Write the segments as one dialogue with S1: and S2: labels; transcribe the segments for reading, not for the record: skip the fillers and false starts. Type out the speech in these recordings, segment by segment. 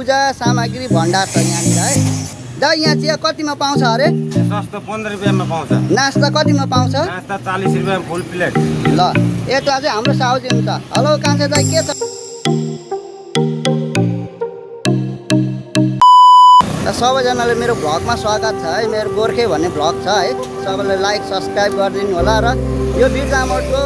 S1: पूजा सामग्री भण्डार छ यहाँनिर है। दा यहाँ चिया कतिमा पाउँछ अरे?
S2: सस्तो 15 रुपियाँमा पाउँछ।
S1: नास्ता कतिमा पाउँछ?
S2: नास्ता 40 रुपियाँमा फुल प्लेट।
S1: ल यता चाहिँ हाम्रो साउजी हुन्छ। हेलो कान्छा दाइ के छ? सबैजनाले मेरो भ्लगमा स्वागत छ है। मेरो गोर्खे भन्ने भ्लग छ है। सबैले लाइक सब्सक्राइब गरिदिनु होला। र यो बिरजामोडको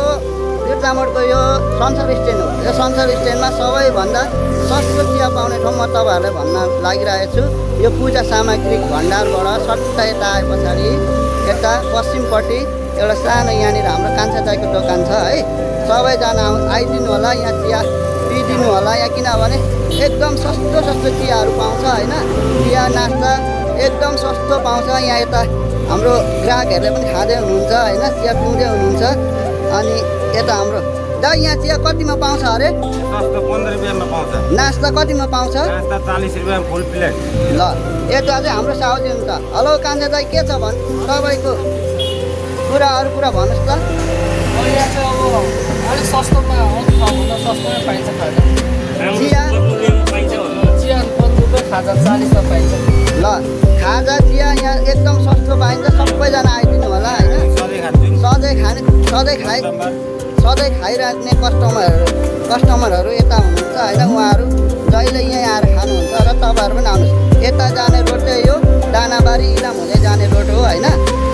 S1: यो संसार स्ट्यान्ड हो। यो संसार स्ट्यान्डमा सबैभन्दा सस्तो चिया पाउने ठाउँ म तपाईँहरूलाई भन्न लागिरहेको छु। यो पूजा सामग्री भण्डारबाट सट्टा यता आए पछाडि यता पश्चिमपट्टि एउटा सानो यहाँनिर हाम्रो कान्छा दाइको दोकान छ है। सबैजना आइदिनु होला, यहाँ चिया पिदिनु होला यहाँ, किनभने एकदम सस्तो चियाहरू पाउँछ होइन। चिया नास्ता एकदम सस्तो पाउँछ यहाँ। यता हाम्रो ग्राहकहरूले पनि खाँदै हुनुहुन्छ होइन, चिया पिउँदै हुनुहुन्छ। अनि यता हाम्रो दा यहाँ चिया कतिमा पाउँछ अरे?
S2: सस्तो 15 रुपियाँमा पाउँछ।
S1: नास्ता कतिमा पाउँछ?
S2: नास्ता 40 रुपियाँमा फुल प्लेट।
S1: ल यता चाहिँ हाम्रो साउजी हुन्छ। हेलो कान्छा दाइ के छ भन् तपाईँको अरू कुरा भन्नुहोस् त।
S3: यहाँ चाहिँ अब अलिक सस्तोमा सस्तोमा पाइन्छ खाजा।
S1: चिया
S3: चिया 15 रुपियाँ, खाजा 40मा पाइन्छ।
S1: ल खाजा चिया यहाँ एकदम सस्तो पाइन्छ। सबैजना आइदिनु होला होइन। सधैँ खाइराख्ने कस्टमरहरू यता हुनुहुन्छ होइन। उहाँहरू जहिले यहीँ आएर खानुहुन्छ र तपाईँहरू पनि आउनुहोस्। यता जाने रोड चाहिँ यो दानाबारी इलाम हुँदै जाने रोड हो होइन।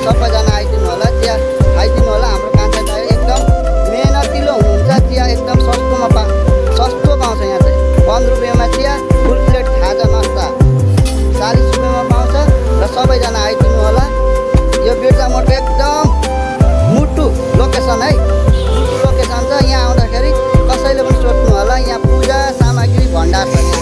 S1: सबैजना आइदिनु होला, चिया खाइदिनु होला। हाम्रो कान्छा दाइ एकदम मेहनतिलो हुनुहुन्छ। चिया एकदम सस्तो पाउँछ यहाँ चाहिँ। 15 रुपियाँमा चिया, फुल प्लेट खाजा नास्ता 40 रुपियाँमा पाउँछ। र सबैजना आइदिनु होला। यो बिरजामोडको एकदम मुटु लोकेसन है। मुटु लोकेसन छ। यहाँ आउँदाखेरि कसैले पनि सोध्नु होला, यहाँ पूजा सामग्री भण्डार छ।